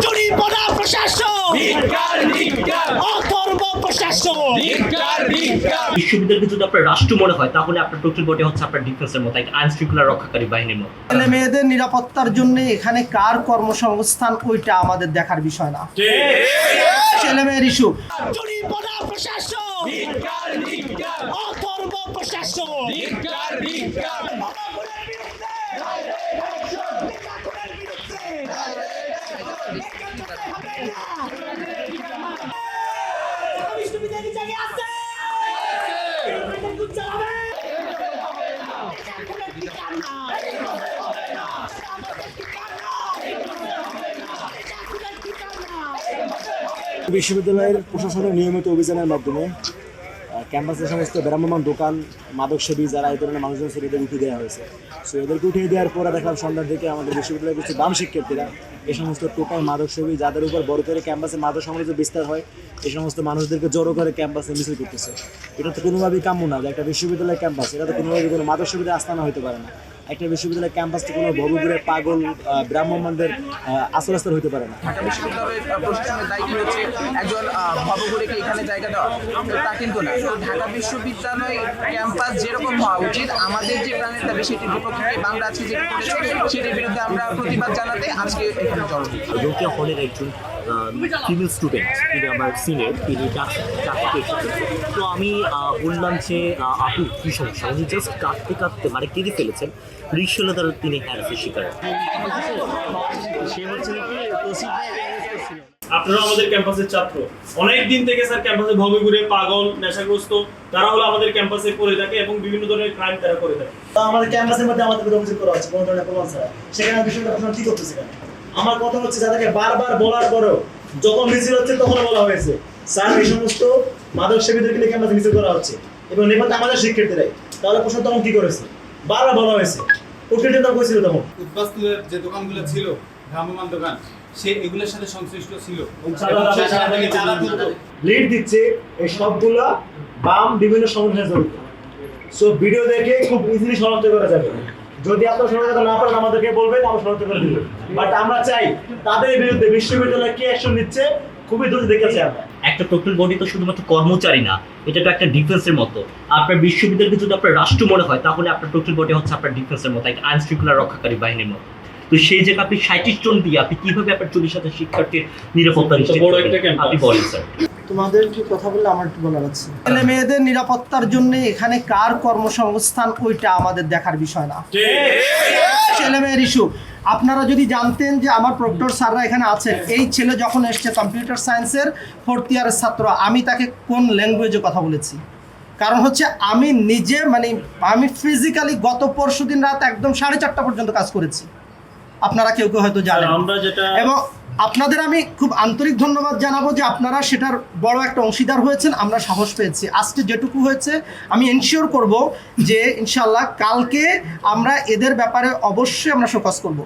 জরিমানা প্রশাসন, অধর্ম প্রশাসন। বিশ্ববিদ্যালয়কে যদি আপনার রাষ্ট্র মনে হয় তাহলে আপনার টোটাল বডি হচ্ছে আপনার ডিফেন্সের মতো, একটা আইন শৃঙ্খলা রক্ষাকারী বাহিনীর মতো। ছেলে মেয়েদের নিরাপত্তার জন্য এখানে কার কর্মসংস্থান ওইটা আমাদের দেখার বিষয় না, ছেলে মেয়ের ইস্যু। জরিমানা প্রশাসন, অধর্ম প্রশাসন। বিশ্ববিদ্যালয়ের প্রশাসনের নিয়মিত অভিযানের মাধ্যমে ক্যাম্পাসের সমস্ত ভ্রাম্যমাণ দোকান, মাদকসেবী যারা এই ধরনের মানুষজন ছিল এদের উঠিয়ে দেওয়া হয়েছে। সো এদেরকে উঠিয়ে দেওয়ার পরে দেখলাম সন্ধ্যার দিকে আমাদের বিশ্ববিদ্যালয়ের কিছু বাম শিক্ষার্থীরা এই সমস্ত টোকাই মাদকসেবী যাদের উপর বড় করে ক্যাম্পাসে মাদক সাম্রাজ্য বিস্তার হয় এই সমস্ত মানুষদেরকে জড়ো করে ক্যাম্পাসে মিছিল করতেছে। এটা তো কোনোভাবেই কাম্য না যে একটা বিশ্ববিদ্যালয় ক্যাম্পাস, এটা তো কোনোভাবেই কোনো মাদকসেবীদের আস্তানা হতে পারে না। একটা বিশ্ববিদ্যালয় ক্যাম্পাস তো কোনো ভবঘুরে পাগল ব্রাহ্মণদের আশ্রয়স্থল হতে পারে না। ঢাকা বিশ্ববিদ্যালয়ের প্রশাসনের দায়িত্ব হচ্ছে একজন ভবঘুরেকে এখানে জায়গা দেওয়া, তা কিন্তু না। ঢাকা বিশ্ববিদ্যালয় ক্যাম্পাস যেরকম হওয়া উচিত, আমাদের যে প্রাণের দাবি সেটির বিপক্ষে বাংলা আজকে যেটা করেছে সেটির বিরুদ্ধে আমরা প্রতিবাদ জানাতে আজকে এখানে জড়ো হই। রোকেয়া হলের একজন ফিমেল স্টুডেন্ট, তিনি আমার সিনিয়র, তিনি চাকরিতে এসেছেন। তো আমি বললাম যে আপু কী সমস্যা, উনি জাস্ট কাঁদতে কাঁদতে মানে কেঁদে ফেলেছেন, রিক্সা দ্বারা তিনি হ্যারাসের শিকার। আপনারা আমাদের ক্যাম্পাসের ছাত্র, অনেক দিন থেকে স্যার ক্যাম্পাসে ভবে ঘুরে পাগল নেশাগ্রস্ত তারা হলো আমাদের ক্যাম্পাসে করে থাকে এবং বিভিন্ন ধরনের ক্রাইম তারা করে থাকে। আমাদের ক্যাম্পাসের মধ্যে আমাদের অভিযোগ করা হচ্ছে কোনো ধরনের প্রমাণ ছাড়া, সেখানে বিশ্ববিদ্যালয় প্রশাসন কি করতেছে? আমার কথা হচ্ছে যাদেরকে বারবার বলার পরেও যখন মিছিল হচ্ছে তখন বলা হয়েছে স্যার এই সমস্ত মাদক সেবীদেরকে নিয়ে ক্যাম্পাসে মিছিল করা হচ্ছে এবং নেপাতে আমাদের শিক্ষার্থীরাই, তাহলে প্রশাসন তখন কি করেছে? বারবার বলা হয়েছে, প্রতিদিন তখন কইছিল তখন উদ্বাস্তুদের যে দোকানগুলো ছিল ভ্রাম্যমাণ দোকান, সে এগুলোর সাথে সংশ্লিষ্ট ছিল। লিড দিচ্ছে এই সবগুলা বাম বিভিন্ন সংগঠনের জড়িত। সো ভিডিও দেখে খুব ইজিলি শনাক্ত করা যাবে। যদি আপনারা শনাক্ত না পারেন আমাদেরকে বলবেন, আমরা শনাক্ত করে দিব। বাট আমরা চাই তাদের বিরুদ্ধে বিশ্ববিদ্যালয় কি অ্যাকশন নিচ্ছে খুবই দ্রুত দেখতে চাই আমরা। একটা টোটাল বডি তো শুধুমাত্র কর্মচারী না, এটা তো একটা ডিফেন্সের মতো। আপনার বিশ্ববিদ্যালয়কে যদি আপনার রাষ্ট্র মনে হয় তাহলে আপনার টোটাল বডি হচ্ছে আপনার ডিফেন্সের মতো, একটা আইন শৃঙ্খলা রক্ষাকারী বাহিনীর মতো। তো সেই জায়গায় আপনি 37 জন দিয়ে আপনি কিভাবে আপনার 40,000 শিক্ষার্থীর নিরাপত্তা নিশ্চিত করবেন? আপনি বলেন স্যার। তোমাদের কি কথা বললে আমার একটু বলার আছে। ছেলে মেয়েদের নিরাপত্তার জন্য এখানে কার কর্মসংস্থান ওইটা আমাদের দেখার বিষয় না, ছেলে মেয়ের ইস্যু। আপনারা যদি জানতেন যে আমার প্রক্টর স্যাররা এখানে আছেন, এই ছেলে যখন এসছে কম্পিউটার সায়েন্সের 4th ইয়ারের ছাত্র, আমি তাকে কোন ল্যাঙ্গুয়েজে কথা বলেছি? কারণ হচ্ছে আমি নিজে আমি ফিজিক্যালি গত পরশুদিন রাত একদম 4:30 পর্যন্ত কাজ করেছি, আপনারা কেউ কেউ হয়তো জানেন। এবং আপনাদের আমি খুব আন্তরিক ধন্যবাদ জানাবো যে আপনারা সেটার বড় একটা অংশীদার হয়েছেন। আমরা সাহস পেয়েছি, আজকে যেটুকু হয়েছে আমি এনশিওর করব যে ইনশাল্লাহ কালকে আমরা এদের ব্যাপারে অবশ্যই আমরা ফোকাস করব।